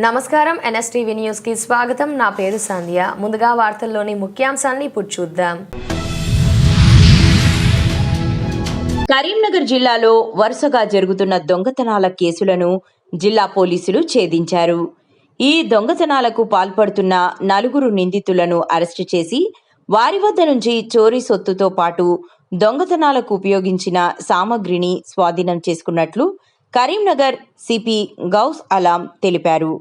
నమస్కారం NSTV news కి స్వాగతం. నా పేరు సంధ్య. ముందుగా వార్తల్లోని ముఖ్యాంశాలను ఇప్పుడు చూద్దాం. కరీంనగర్ జిల్లాలో వరుసగా జరుగుతున్న దొంగతనాల కేసులను జిల్లా పోలీసులు ఛేదించారు. ఈ దొంగతనాలకు పాల్పడుతున్న 4 నిందితులను అరెస్టు చేసి వారి వద్ద నుంచి చోరీ సొత్తుతో పాటు దొంగతనాలకు ఉపయోగించిన సామగ్రిని స్వాధీనం చేసుకున్నట్లు కరీంనగర్ సిపి గౌస్ అలాం తెలిపారు.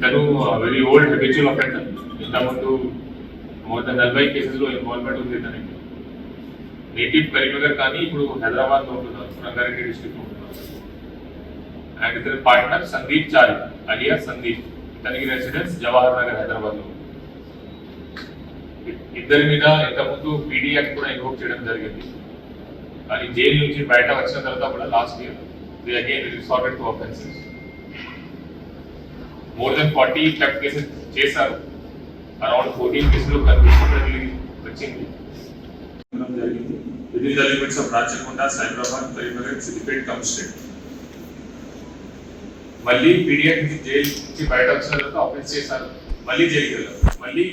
తను వెరీ ఓల్డ్ హ్యాబిచువల్ అఫెండర్. ఇంతకుముందు మోర్ దెన్ 40 కేసెస్లో ఇన్వాల్వ్మెంట్ ఉంది తనకి. నేటివ్ కరీంనగర్ కానీ ఇప్పుడు హైదరాబాద్లో ఉంటున్నారు, రంగారెడ్డి డిస్ట్రిక్ట్లో ఉంటున్నారు. అండ్ ఇతని పార్ట్నర్ సందీప్ చారి అలియా సందీప్, ఇతనికి రెసిడెన్స్ జవహర్ నగర్ హైదరాబాద్లో. ఇద్దరి మీద ఇంతకుముందు పీడీ యాక్ట్ కూడా ఇన్వోక్ చేయడం జరిగింది. కానీ జైలు నుంచి బయట వచ్చిన తర్వాత కూడా last year the again resorted to offences. More than 40 theft cases చేశారు. అరౌండ్ 14 కేసులు కన్విక్షన్ వచ్చింది జరిగింది. Within the limits of Rachakonda, Cyberabad, Karimnagar, Siddipet, commissionerate. మళ్ళీ పీడియాక్ నుంచి జైలు నుంచి బయట వచ్చిన తర్వాత ఆఫెన్స్ చేశారు. మళ్ళీ జైలుకి వెళ్ళారు. మళ్ళీ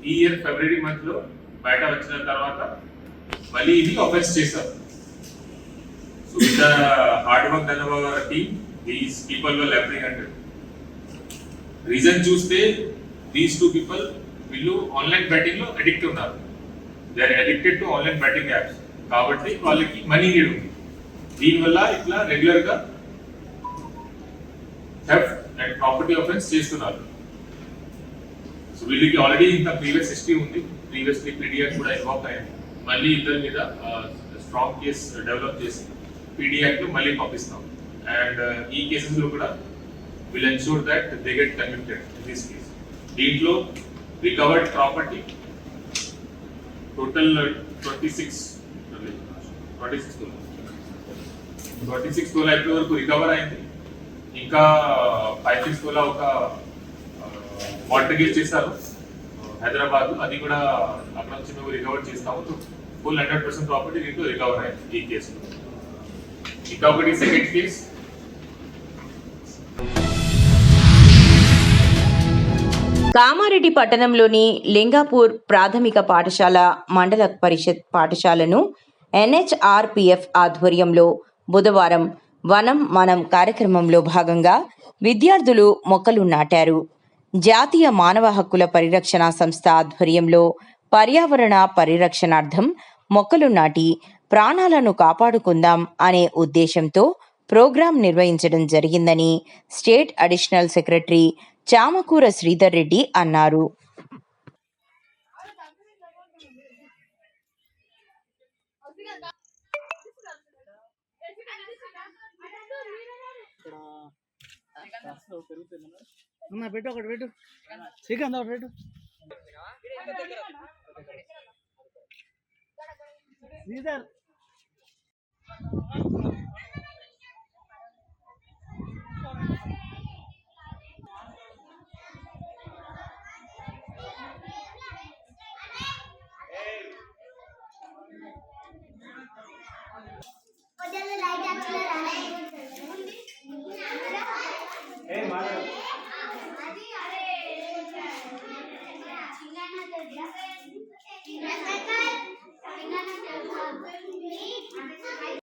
ఈ ఇయర్ ఫిబ్రవరి మంత్ లో బయట వచ్చిన తర్వాత మళ్ళీ ఇది ఆఫెన్స్ చేశారు. So with hard work done by our team, these people were apprehended. Reason చూస్తే దీస్ 2 పీపుల్ వీళ్ళు ఆన్లైన్ బెట్టింగ్ లో అడిక్ట్ ఉన్నారు. They are addicted to online betting apps. కాబట్టి వాళ్ళకి మనీ నీడ్ ఉంది. దీనివల్ల ఇట్లా రెగ్యులర్ గా థెఫ్ట్ అండ్ ప్రాపర్టీ ఆఫెన్స్ చేస్తున్నారు. సో వీళ్ళకి ఆల్రెడీ ఇంత ప్రీవియస్ హిస్టరీ ఉంది. ప్రీవియస్లీ పీడీఆర్ కూడా ఇన్వాల్వ్ అయ్యింది. మళ్ళీ ఇద్దరి మీద స్ట్రాంగ్ కేస్ డెవలప్ చేసి పీడీఆర్ లో మళ్ళీ పంపిస్తాం. అండ్ ఈ కేసెస్ లో కూడా will ensure that they get convicted in this case. Deentlo recovered property total 26 తోలా ఇప్పుడు వరకు రికవర్ అయింది. ఇంకా 5-6 తోలా ఒక మార్టగేజ్ చేశారు హైదరాబాద్. అది కూడా అక్కడ నుంచి మేము రికవర్ చేస్తాము. ఫుల్ 100% ప్రాపర్టీ దీంట్లో రికవర్ అయింది ఈ కేసులో. ఇంకా ఒకటి సెకండ్ కేస్. కామారెడ్డి పట్టణంలోని లింగాపూర్ ప్రాథమిక పాఠశాల, మండల పరిషత్ పాఠశాలను NHRPF ఆధ్వర్యంలో బుధవారం వనం మనం కార్యక్రమంలో భాగంగా విద్యార్థులు మొక్కలు నాటారు. జాతీయ మానవ హక్కుల పరిరక్షణ సంస్థ ఆధ్వర్యంలో పర్యావరణ పరిరక్షణార్థం మొక్కలు నాటి ప్రాణాలను కాపాడుకుందాం అనే ఉద్దేశంతో ప్రోగ్రాం నిర్వహించడం జరిగిందని state additional secretary Chamakura Sridhar Reddy అన్నారు.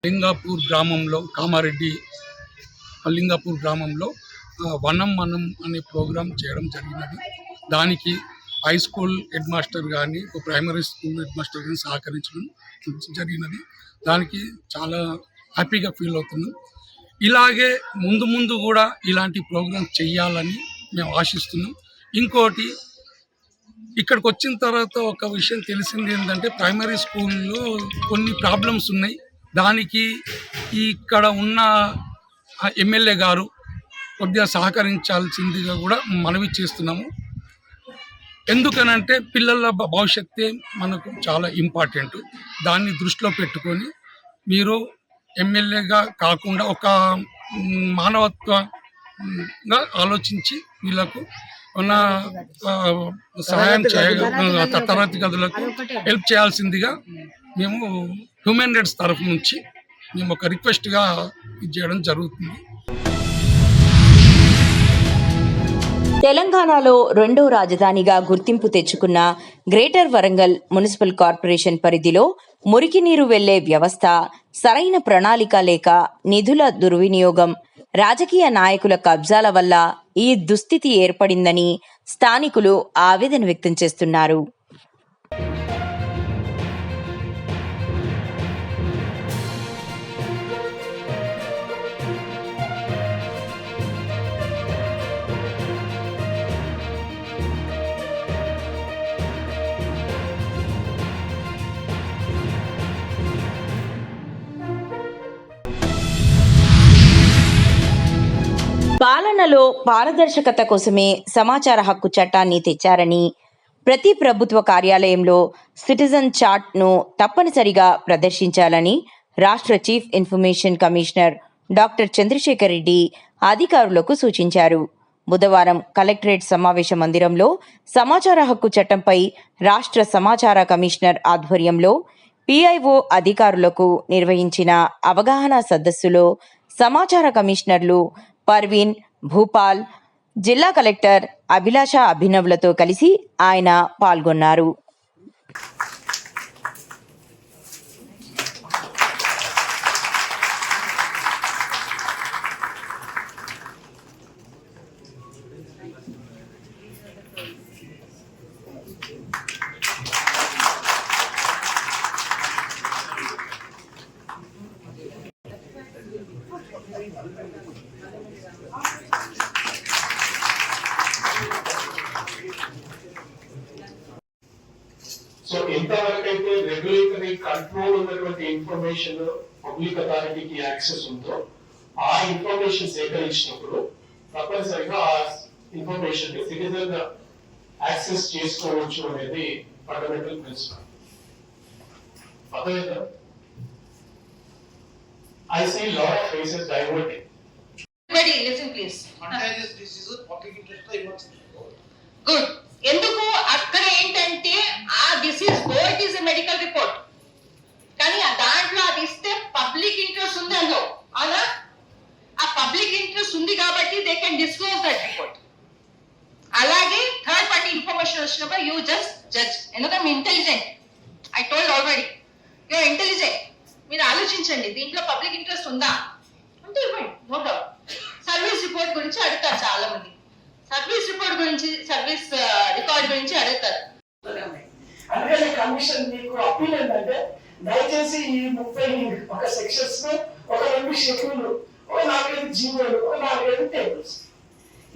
లింగాపూర్ గ్రామంలో, కామారెడ్డి లింగాపూర్ గ్రామంలో వనం మనం అనే ప్రోగ్రాం చేయడం జరిగినది. దానికి హై స్కూల్ హెడ్ మాస్టర్ కానీ, ప్రైమరీ స్కూల్ హెడ్ మాస్టర్ కానీ సహకరించడం జరిగినది. దానికి చాలా హ్యాపీగా ఫీల్ అవుతున్నాం. ఇలాగే ముందు ముందు కూడా ఇలాంటి ప్రోగ్రామ్ చేయాలని మేము ఆశిస్తున్నాం. ఇంకోటి, ఇక్కడికి వచ్చిన తర్వాత ఒక విషయం తెలిసింది ఏంటంటే, ప్రైమరీ స్కూల్లో కొన్ని ప్రాబ్లమ్స్ ఉన్నాయి. దానికి ఇక్కడ ఉన్న ఎమ్మెల్యే గారు కొద్దిగా సహకరించాల్సిందిగా కూడా మనవి చేస్తున్నాము. ఎందుకనంటే పిల్లల భవిష్యత్తే మనకు చాలా ఇంపార్టెంట్. దాన్ని దృష్టిలో పెట్టుకొని మీరు ఎమ్మెల్యేగా కాకుండా ఒక మానవత్వంగా ఆలోచించి వీళ్ళకు ఉన్న సహాయం తరగతి గదులకు హెల్ప్ చేయాల్సిందిగా మేము హ్యూమన్ రైట్స్ తరఫు నుంచి మేము ఒక రిక్వెస్ట్గా ఇది చేయడం జరుగుతుంది. తెలంగాణలో రెండో రాజధానిగా గుర్తింపు తెచ్చుకున్న గ్రేటర్ వరంగల్ మున్సిపల్ కార్పొరేషన్ పరిధిలో మురికి నీరు వెళ్లే వ్యవస్థ, సరైన ప్రణాళిక లేక నిధుల దుర్వినియోగం, రాజకీయ నాయకుల కబ్జాల వల్ల ఈ దుస్థితి ఏర్పడిందని స్థానికులు ఆవేదన వ్యక్తం చేస్తున్నారు. పాలనలో పారదర్శకత కోసమే సమాచార హక్కు చట్టాన్ని తెచ్చారని, ప్రతి ప్రభుత్వ కార్యాలయంలో సిటిజన్ చార్ట్ను తప్పనిసరిగా ప్రదర్శించాలని రాష్ట్ర chief information commissioner doctor Chandrasekhar Reddy అధికారులకు సూచించారు. బుధవారం కలెక్టరేట్ సమావేశ మందిరంలో సమాచార హక్కు చట్టంపై రాష్ట్ర సమాచార కమిషనర్ ఆధ్వర్యంలో PIO అధికారులకు నిర్వహించిన అవగాహన సదస్సులో సమాచార కమిషనర్లు పర్వీన్, భూపాల్, జిల్లా కలెక్టర్ అభిలాష అభినవ్లతో కలిసి ఆయన పాల్గొన్నారు. సో ఎంతవరకైతే రెగ్యులేటరీ కంట్రోల్ ఉన్నటువంటి ఇన్ఫర్మేషన్ పబ్లిక్ అథారిటీకి యాక్సెస్ ఉందో ఆ ఇన్ఫర్మేషన్ సేకరించినప్పుడు తప్పనిసరిగా ఆ ఇన్ఫర్మేషన్ సిటిజన్ యాక్సెస్ చేసుకోవచ్చు అనేది ఫండమెంటల్ ప్రిన్సిపల్. అదేవిధంగా I see lot of faces diverting. Everybody listen please. This is a public interest. Good. ఎందుకు అక్కడ ఏంటంటే this is it is a medical report, కానీ దాంట్లో అది ఇస్తే పబ్లిక్ ఇంట్రెస్ట్ ఉంది అందులో. అవునా? ఆ పబ్లిక్ ఇంట్రెస్ట్ ఉంది కాబట్టి they can disclose that report. అలాగే థర్డ్ పార్టీ ఇన్ఫర్మేషన్ వచ్చినప్పుడు యూ జస్ట్ జడ్జ్. ఎందుకంటే మీ intelligent, I told already you are intelligent. మీరు ఆలోచించండి దీంట్లో పబ్లిక్ ఇంట్రెస్ట్ ఉందా అంటే ఇవ్వండి, నో డౌట్. సర్వీస్ రిపోర్ట్ గురించి అడుగుతారు చాలా మంది, సర్వీస్ రిపోర్ట్ గురించి, సర్వీస్ రికార్డ్ గురించి అడుగుతారు. అందుకని కమిషన్ మీకు అప్పీల్ ఏంటంటే దయచేసి ఈ 31 సెక్షన్స్ ఒక 2 షెడ్యూల్, ఒక 4-5 జీవోలు, ఒక 4-5 టేబుల్స్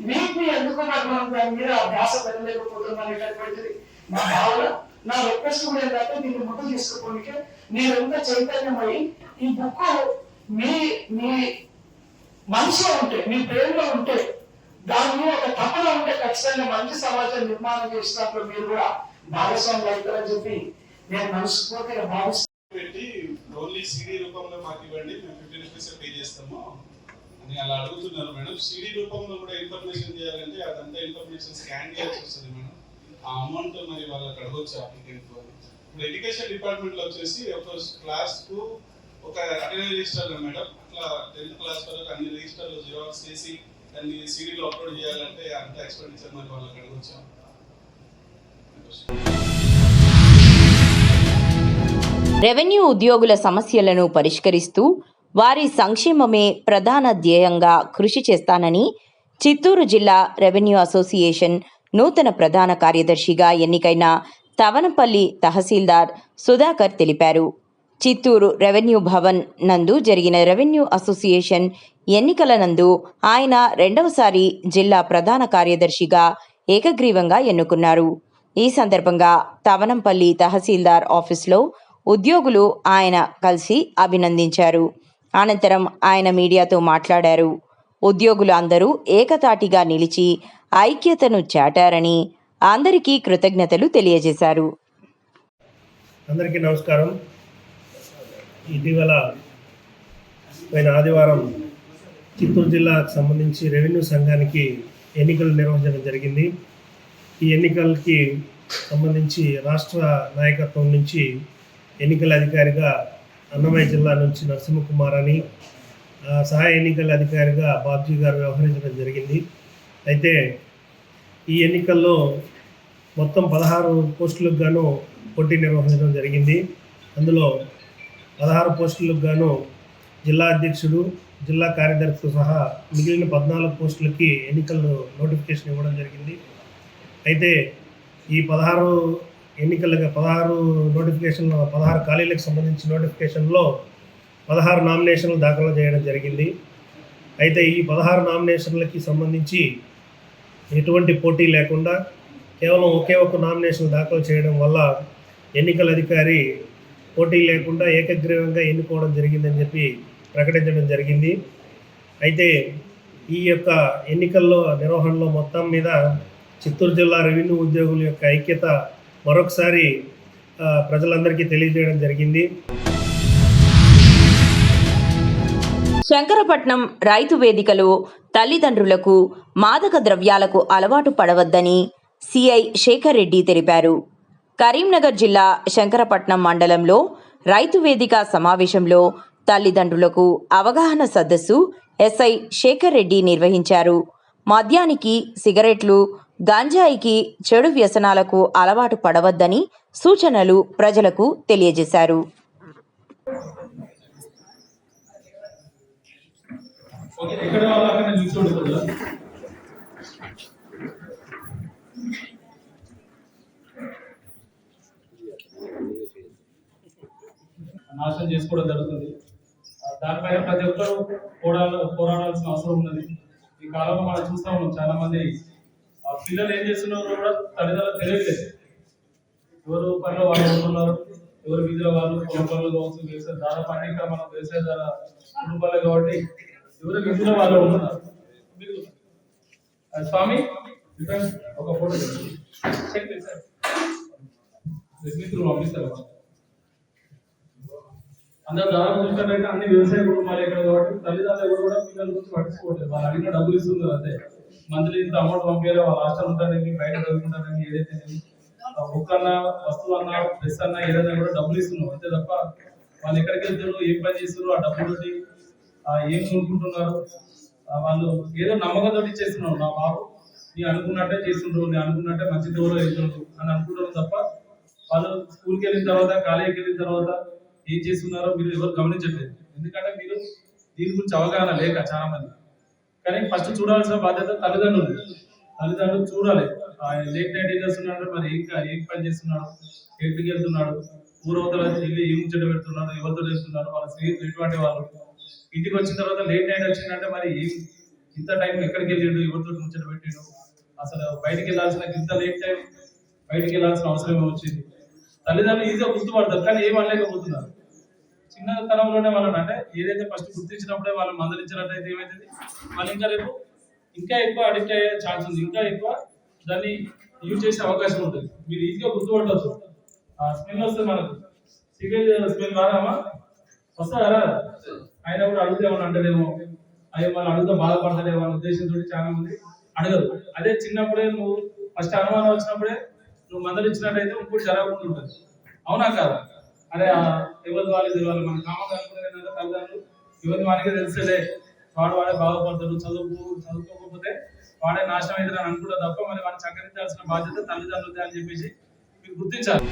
వీటిని ఎందుకు మనం దాని మీద ధ్యాస పెట్టలేకపోతున్నాం అనేటటువంటిది నా భావన. నా రిక్వెస్ట్ కూడా ఏంటంటే దీన్ని ముందు తీసుకుపోనికే మీరంతా చైతన్యమై ఈ బుక్ మీ మీ మనసులో ఉంటే, మీ బ్రెయిన్లో ఉంటే, దాని ఒక తపన ఉంటే ఖచ్చితంగా మంచి సమాజం నిర్మాణం చేసినప్పుడు మీరు కూడా భాగస్వాములు అవుతారని చెప్పి నేను మనస్ఫూర్తిగా భావిస్తాను. పెట్టి ఓన్లీ CD రూపంలో మాకు ఇవ్వండి, మేము 15 రూపీస్ పే చేస్తాము అని అలా అడుగుతున్నారు మేడం. CD రూపంలో కూడా ఇన్ఫర్మేషన్ చేయాలంటే అదంతా ఇన్ఫర్మేషన్ స్కాన్ చేయాల్సి వస్తుంది మేడం. ఆ అమౌంట్ మరి వాళ్ళకి అడగొచ్చు అప్లికెంట్. ఇప్పుడు ఎడ్యుకేషన్ డిపార్ట్మెంట్ లో వచ్చేసి ఒక క్లాస్ కు ఒక అటెండెన్స్ రిజిస్టర్ మేడం, అట్లా 10th క్లాస్ వరకు అన్ని రిజిస్టర్లు జిరాక్స్ చేసి దాన్ని సీడీలో అప్లోడ్ చేయాలంటే అంత ఎక్స్పెండిచర్ మరి వాళ్ళకి అడగొచ్చు. రెవెన్యూ ఉద్యోగుల సమస్యలను పరిష్కరిస్తూ వారి సంక్షేమమే ప్రధాన ధ్యేయంగా కృషి చేస్తానని చిత్తూరు జిల్లా రెవెన్యూ అసోసియేషన్ నూతన ప్రధాన కార్యదర్శిగా ఎన్నికైన తవనపల్లి తహసీల్దార్ సుధాకర్ తెలిపారు. చిత్తూరు రెవెన్యూ భవన్ నందు జరిగిన రెవెన్యూ అసోసియేషన్ ఎన్నికల నందు ఆయన రెండవసారి జిల్లా ప్రధాన కార్యదర్శిగా ఏకగ్రీవంగా ఎన్నుకున్నారు. ఈ సందర్భంగా తవనంపల్లి తహసీల్దార్ ఆఫీసులో ఉద్యోగులు ఆయన కలిసి అభినందించారు. అనంతరం ఆయన మీడియాతో మాట్లాడారు. ఉద్యోగులు అందరూ ఏకతాటిగా నిలిచి ఐక్యతను చాటారని అందరికీ కృతజ్ఞతలు తెలియజేశారు. అందరికీ నమస్కారం. ఇటీవల పోయిన ఆదివారం చిత్తూరు జిల్లాకు సంబంధించి రెవెన్యూ సంఘానికి ఎన్నికలు నిర్వహించడం జరిగింది. ఈ ఎన్నికలకి సంబంధించి రాష్ట్ర నాయకత్వం నుంచి ఎన్నికల అధికారిగా అన్నమయ్య జిల్లా నుంచి నరసింహకుమార్ అని, సహాయ ఎన్నికల అధికారిగా బాబ్జీ గారు వ్యవహరించడం జరిగింది. అయితే ఈ ఎన్నికల్లో మొత్తం 16 పోస్టులకు గాను పోటీ నిర్వహించడం జరిగింది. అందులో 16 పోస్టులకు గాను జిల్లా అధ్యక్షుడు, జిల్లా కార్యదర్శితో సహా మిగిలిన 14 పోస్టులకి ఎన్నికలు నోటిఫికేషన్ ఇవ్వడం జరిగింది. అయితే ఈ 16 నోటిఫికేషన్లో 16 ఖాళీలకు సంబంధించి నోటిఫికేషన్లో 16 నామినేషన్లు దాఖలు చేయడం జరిగింది. అయితే ఈ 16 నామినేషన్లకి సంబంధించి ఎటువంటి పోటీ లేకుండా కేవలం ఒకే ఒక నామినేషన్ దాఖలు చేయడం వల్ల ఎన్నికల అధికారి పోటీ లేకుండా ఏకగ్రీవంగా ఎన్నుకోవడం జరిగిందని చెప్పి ప్రకటించడం జరిగింది. అయితే ఈ యొక్క ఎన్నికల్లో నిర్వహణలో మొత్తం మీద చిత్తూరు జిల్లా రెవెన్యూ ఉద్యోగుల యొక్క ఐక్యత మరొకసారి ప్రజలందరికీ తెలియజేయడం జరిగింది. శంకరపట్నం రైతు వేదికలో తల్లిదండ్రులకు మాదక ద్రవ్యాలకు అలవాటు పడవద్దని సిఐ శేఖర్ రెడ్డి తెలిపారు. కరీంనగర్ జిల్లా శంకరపట్నం మండలంలో రైతు వేదిక సమావేశంలో తల్లిదండ్రులకు అవగాహన సదస్సు ఎస్ఐ శేఖర్ రెడ్డి నిర్వహించారు. మద్యానికి, సిగరెట్లు, గంజాయికి, చెడు వ్యసనాలకు అలవాటు పడవద్దని సూచనలు ప్రజలకు తెలియజేశారు. నాశనం చేసుకోవడం జరుగుతుంది. దానిపైన ప్రతి ఒక్కరూ పోరాడాల్సిన అవసరం ఉన్నది. ఈ కాలంలో మనం చూస్తా ఉన్నాం, చాలా మంది పిల్లలు ఏం చేస్తున్నారో కూడా తల్లిదండ్రులకు తెలియట్లేదు. ఎవరు పనిలో వాళ్ళు ఉంటున్నారు, ఎవరు వీధిలో వాళ్ళు పొలం పనులు కావచ్చు, వ్యవసాయ దాదాపు అన్ని ఇక్కడ మనం వ్యవసాయ కుటుంబాలే కాబట్టి ఎవరు వీధిలో వాళ్ళు ఉంటున్నారు. స్వామి ఒక ఫోటో చెక్ చేశారు, మిత్రులు పంపిస్తారు. అందరూ దాదాపు చూసినట్టయితే అన్ని వ్యవసాయ కుటుంబాలు ఇక్కడ కాబట్టి తల్లిదండ్రులు కూడా పిల్లల గురించి పట్టించుకోవట్లేదు. వాళ్ళు అడిగిన డబ్బులు ఇస్తున్నారు అంతే. మంత్లీ ఇంత అమౌంట్ పంపించాలి, వాళ్ళ హాస్టల్ ఉంటారని, బయట చదువుకుంటారని, ఏదైతే బుక్ అన్నా, వస్తువు అన్నా, డ్రెస్ అన్నా ఏదైనా కూడా డబ్బులు ఇస్తున్నారు అంతే తప్ప వాళ్ళు ఎక్కడికి వెళ్తారు, ఏం పని చేస్తారు, ఆ డబ్బులతోటి ఏం కొనుక్కుంటున్నారు, వాళ్ళు ఏదో నమ్మకంతో ఇచ్చేస్తున్నారు. నా బాబు నీ అనుకున్నట్టే చేస్తుండ్రు, నీ అనుకున్నట్టే మంచి దూరం వెళ్తుండ్రు అని అనుకుంటారు తప్ప వాళ్ళు స్కూల్కి వెళ్ళిన తర్వాత, కాలేజీకి వెళ్ళిన తర్వాత ఏం చేస్తున్నారో మీరు ఎవరు గమనించట్లేదు. ఎందుకంటే మీరు దీని గురించి అవగాహన లేక చాలా మంది. కానీ ఫస్ట్ చూడాల్సిన బాధ్యత తల్లిదండ్రులు చూడాలి. లేట్ నైట్ ఏం చేస్తున్నాడు, మరి ఏం పని చేస్తున్నాడు, ఎక్కడికి వెళ్తున్నాడు, ఊరవతల వెళ్ళి ఏం ముచ్చట పెడుతున్నాడు, ఎవరితో వెళ్తున్నాడు, వాళ్ళ స్నేహితులు ఎటువంటి వాళ్ళు, ఇంటికి వచ్చిన తర్వాత లేట్ నైట్ వచ్చిందంటే మరి ఇంత టైం ఎక్కడికి వెళ్ళాడు, ఎవరితో ముచ్చట పెట్టాడు, అసలు బయటికి వెళ్ళాల్సిన ఇంత లేట్ టైం బయటికి వెళ్ళాల్సిన అవసరమే వచ్చింది. తల్లిదండ్రులు ఈజీగా గుర్తుపడతారు, కానీ ఏం అనలేకపోతున్నారు. చిన్నతనంలోనే వాళ్ళని అంటే ఏదైతే ఫస్ట్ గుర్తించినప్పుడే వాళ్ళు మందలించినట్టయితే ఏమైతుంది, వాళ్ళు ఇంకా రేపు ఇంకా ఎక్కువ అడిక్ట్ అయ్యే ఛాన్స్ ఉంది, ఇంకా ఎక్కువ దాన్ని యూజ్ చేసే అవకాశం ఉంటుంది. మీరు ఈజీగా గుర్తుపట్టవచ్చు. ఆ స్మెల్ వస్తే మనకు సిగరెట్ స్మెల్ రాదామా, వస్తారా? ఆయన కూడా అడిగితే ఏమన్నా అంటలేమో, అయ్యో వాళ్ళు అడుగుతా బాధపడతారేమో అనే ఉద్దేశంతో చాలా మంది అడగరు. అదే చిన్నప్పుడే నువ్వు ఫస్ట్ అనుమానం వచ్చినప్పుడే నువ్వు మందలించినట్టయితే ఇంకోటి జరగకుండా ఉంటుంది. అవునా కాదా? అరే ఎవరి వాళ్ళు తెలియాలి, మన కామన్ అనుకునేది తల్లిదండ్రులు ఎవరి వాడికే తెలిసేలే, వాడే బాధపడతాడు, చదువుకోకపోతే వాడే నాశనం అవుతాడు అని అనుకుంటా తప్ప మరి వాడిని చక్కరించాల్సిన బాధ్యత తల్లిదండ్రులదే అని చెప్పేసి మీరు గుర్తించాలి.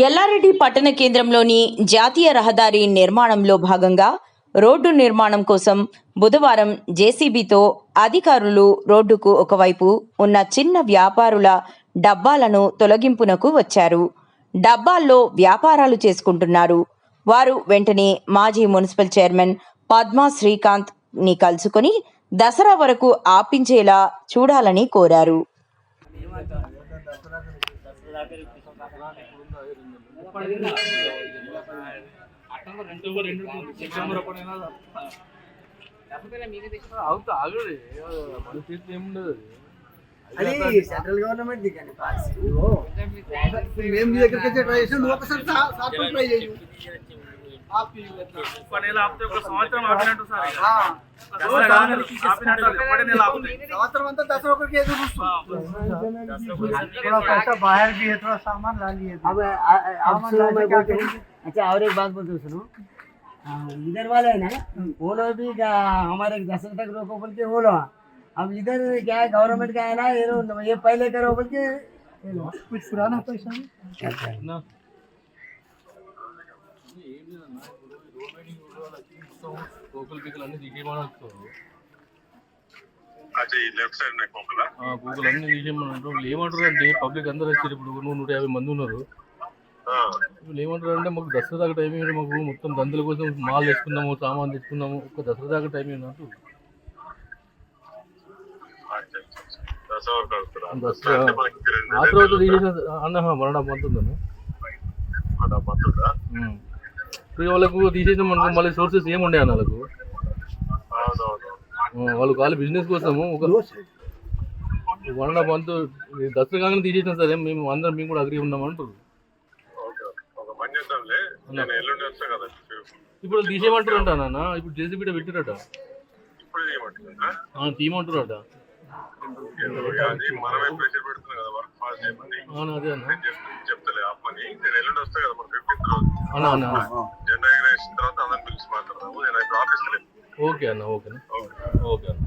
ఎల్లారెడ్డి పట్టణ కేంద్రంలోని జాతీయ రహదారి నిర్మాణంలో భాగంగా రోడ్డు నిర్మాణం కోసం బుధవారం జేసీబీతో అధికారులు రోడ్డుకు ఒకవైపు ఉన్న చిన్న వ్యాపారుల డబ్బాలను తొలగింపునకు వచ్చారు. డబ్బాల్లో వ్యాపారాలు చేసుకుంటున్నారు. వారు వెంటనే మాజీ మున్సిపల్ చైర్మన్ పద్మా శ్రీకాంత్ ని కలుసుకుని దసరా వరకు ఆపించేలా చూడాలని కోరారు. అది సెంట్రల్ గవర్నమెంట్ దిగండి మేము మీ దగ్గరికి వచ్చే ట్రై చేసి నువ్వు ఒకసారి ట్రై చేయి. ఒక నెల ఆపితే ఒక సంవత్సరం ఆపినట్టు సార్ ఒకటే నెల ఆపుతాయి संवत्सर अंతా दसरा को के दूर पैसा बाहर भी है थोड़ा सामान ला लिए अब सुनो मैं बोलता हूँ अच्छा और एक बात बोलते सुनो इधर वाले है ना वो लोग भी हमारे दसरा तक रोको बोल के वो लोग अब इधर क्या है गवर्नमेंट का है ना ये पहले करो बोल के कुछ पुराना पैसा ना గూగుల్ పికల్ అన్ని తీసేయమని వస్తారు గూగుల్ అన్ని తీసేయమని అంటారు. వీళ్ళు ఏమంటారు అంటే పబ్లిక్ అందరూ వచ్చారు. ఇప్పుడు 150 మంది ఉన్నారు. వీళ్ళు ఏమంటారు అంటే మాకు దసరా దాకా టైం ఏంటి, మాకు మొత్తం దందల కోసం మాల్ తెచ్చుకున్నాము, సామాన్ తెచ్చుకున్నాము, ఒక్క దసరా దాకా టైం ఏంటంటూ దసరా ఆ తర్వాత తీసేసిన అన్న మరణ పంతుందన్న వాళ్ళకు తీసేసిన మనకు మళ్ళీ సోర్సెస్ ఏముండే అన్న వాళ్ళకు వాళ్ళు ఖాళీ బిజినెస్ కోసము ఒక 1.5 month దసరా కాగానే తీసేసిన సరే మేము అందరం మేము కూడా అగ్రీ ఉన్నామంటారు. ఇప్పుడు తీసేయమంటారు అంట నాన్న. ఇప్పుడు జేసీబీ పెట్టిరట తీయమంటారట. అదే అన్న ఓకే అన్న ఓకే ఓకే అన్న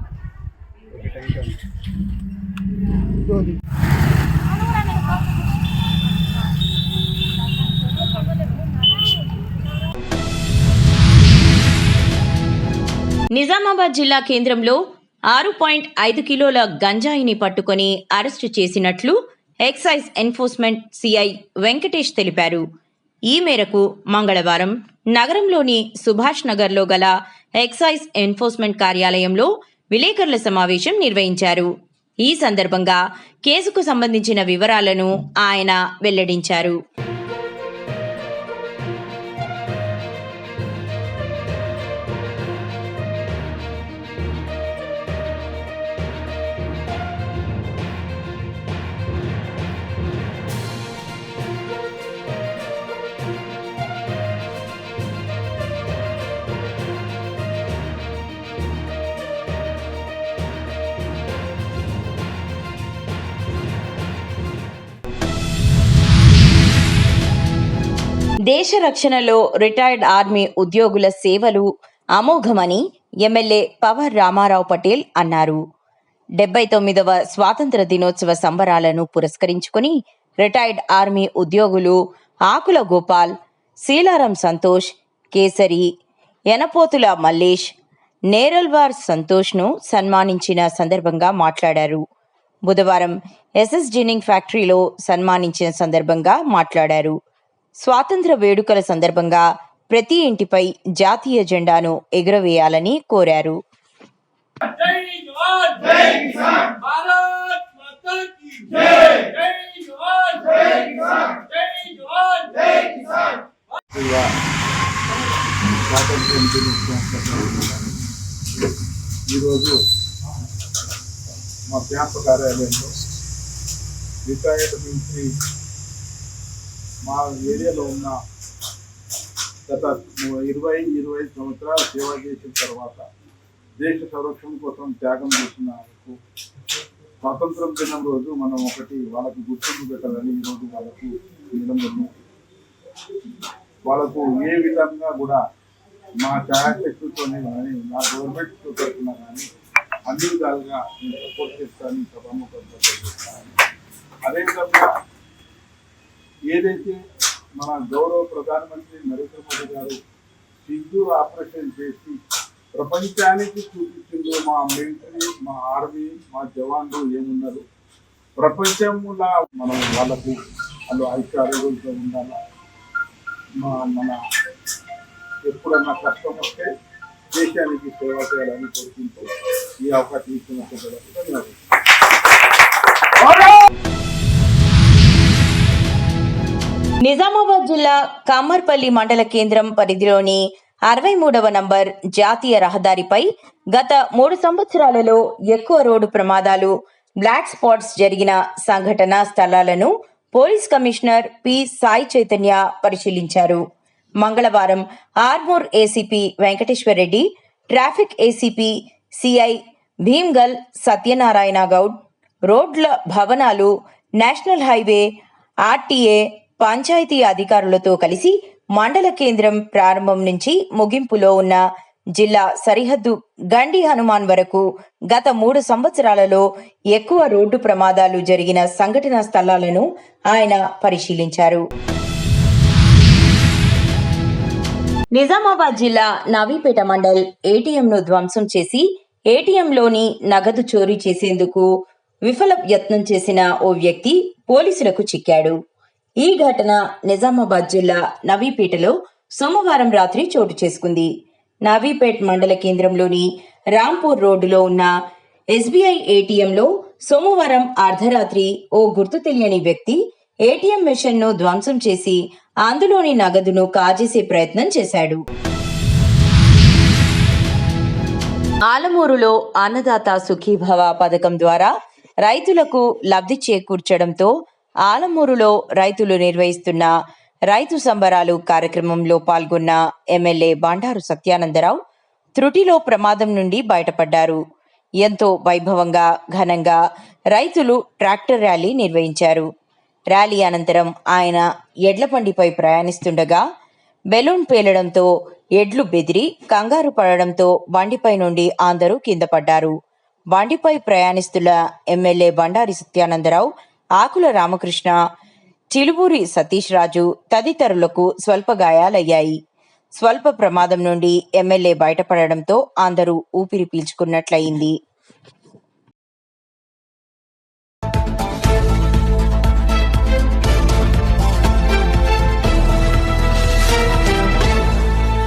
నిజామాబాద్ జిల్లా కేంద్రంలో 6.5 కిలోల గంజాయిని పట్టుకొని అరెస్టు చేసినట్లు ఎక్సైజ్ ఎన్ఫోర్స్మెంట్ సిఐ వెంకటేష్ తెలిపారు. ఈ మేరకు మంగళవారం నగరంలోని సుభాష్ నగర్లో గల ఎక్సైజ్ ఎన్ఫోర్స్మెంట్ కార్యాలయంలో విలేకరుల సమావేశం నిర్వహించారు. ఈ సందర్భంగా కేసుకు సంబంధించిన వివరాలను ఆయన వెల్లడించారు. దేశ రక్షణలో రిటైర్డ్ ఆర్మీ ఉద్యోగుల సేవలు అమోఘమని ఎమ్మెల్యే పవర్ రామారావు పటేల్ అన్నారు. 79వ స్వాతంత్ర దినోత్సవ సంబరాలను పురస్కరించుకుని రిటైర్డ్ ఆర్మీ ఉద్యోగులు ఆకుల గోపాల్, శీలారం సంతోష్, కేసరి, యనపోతుల మల్లేష్, నేరల్వార్ సంతోష్ను సన్మానించిన సందర్భంగా మాట్లాడారు. బుధవారం ఎస్ఎస్ జిన్నింగ్ ఫ్యాక్టరీలో సన్మానించిన సందర్భంగా మాట్లాడారు. స్వాతంత్ర వేడుకల సందర్భంగా ప్రతి ఇంటిపై జాతీయ జెండాను ఎగురవేయాలని కోరారు. ఈరోజు మా క్యాంప్ కార్యాలయంలో రిటైర్డ్ మిలిటరీ మా ఏరియాలో ఉన్న గత 20-25 సంవత్సరాలు సేవ చేసిన తర్వాత దేశ సంరక్షణ కోసం త్యాగం చేసిన వాళ్ళకు స్వాతంత్రం దినం రోజు మనం ఒకటి వాళ్ళకు గుర్తింపు పెట్టాలని ఈరోజు వాళ్ళకు నిలబడి వాళ్ళకు ఏ విధంగా కూడా మా ఛాయాశక్తితోనే కానీ మా గవర్నమెంట్ తరఫున కానీ అన్ని విధాలుగా నేను సపోర్ట్ చేస్తాను, సభాముఖంగా చేస్తాను. అదేవిధంగా ఏదైతే మన గౌరవ ప్రధానమంత్రి నరేంద్ర మోదీ గారు సింధూర్ ఆపరేషన్ చేసి ప్రపంచానికి చూపించిందో మా మిలిటరీ, మా ఆర్మీ, మా జవాన్లు ఏమున్నారు, ప్రపంచంలా మనం వాళ్ళకు వాళ్ళు ఐక్యారోగ్యంతో ఉండాలా, మన ఎప్పుడన్నా కష్టం వస్తే దేశానికి సేవ చేయాలని కోరుకుంటూ ఈ అవకాశం ఇచ్చిన ప్రజలకు ధన్యవాదాలు. నిజామాబాద్ జిల్లా కామర్పల్లి మండల కేంద్రం పరిధిలోని 63వ నంబర్ జాతీయ రహదారిపై గత 3 సంవత్సరాలలో ఎక్కువ రోడ్డు ప్రమాదాలు, బ్లాక్ స్పాట్స్ జరిగిన సంఘటనా స్థలాలను police commissioner P Sai Chaitanya పరిశీలించారు. మంగళవారం Armoor ACP Venkateswara Reddy, traffic ACP CI Bheemgal Satyanarayana Goud, రోడ్ల భవనాలు, నేషనల్ హైవే, ఆర్టీఏ, పంచాయతీ అధికారులతో కలిసి మండల కేంద్రం ప్రారంభం నుంచి ముగింపులో ఉన్న జిల్లా సరిహద్దు గండి హనుమాన్ వరకు గత 3 సంవత్సరాలలో ఎక్కువ రోడ్డు ప్రమాదాలు జరిగిన సంఘటనా స్థలాలను ఆయన పరిశీలించారు. నిజామాబాద్ జిల్లా నవీపేట మండల్ ఏటీఎంను ధ్వంసం చేసి ఏటీఎంలోని నగదు చోరీ చేసేందుకు విఫల యత్నం చేసిన ఓ వ్యక్తి పోలీసులకు చిక్కాడు. ఈ ఘటన నిజామాబాద్ జిల్లా నవీపేటలో సోమవారం రాత్రి చోటు చేసుకుంది. నవీపేట్ మండల కేంద్రంలోని రాంపూర్ రోడ్డులో ఉన్న ఎస్బీఐ ఏటీఎంలో సోమవారం అర్ధరాత్రి ఓ గుర్తు తెలియని వ్యక్తి ఏటీఎం మెషిన్ను ధ్వంసం చేసి అందులోని నగదును కాజేసే ప్రయత్నం చేశాడు. ఆలమూరులో అన్నదాత సుఖీభవ పథకం ద్వారా రైతులకు లబ్ధి చేకూర్చడంతో ఆలమూరులో రైతులు నిర్వహిస్తున్న రైతు సంబరాలు కార్యక్రమంలో పాల్గొన్న ఎమ్మెల్యే బండారు సత్యానందరావు త్రుటిలో ప్రమాదం నుండి బయటపడ్డారు. ఎంతో వైభవంగా ఘనంగా రైతులు ట్రాక్టర్ ర్యాలీ నిర్వహించారు. ర్యాలీ అనంతరం ఆయన ఎడ్లబండిపై ప్రయాణిస్తుండగా బెలూన్ పేలడంతో ఎడ్లు బెదిరి కంగారు పడడంతో బండిపై నుండి అందరూ కింద పడ్డారు. బండిపై ప్రయాణిస్తున్న ఎమ్మెల్యే బండారి సత్యానందరావు, ఆకుల రామకృష్ణ, చిలుబూరి సతీష్ రాజు తదితరులకు స్వల్ప గాయాలయ్యాయి. స్వల్ప ప్రమాదం నుండి ఎమ్మెల్యే బయటపడడంతో అందరూ ఊపిరి పీల్చుకున్నట్లయింది.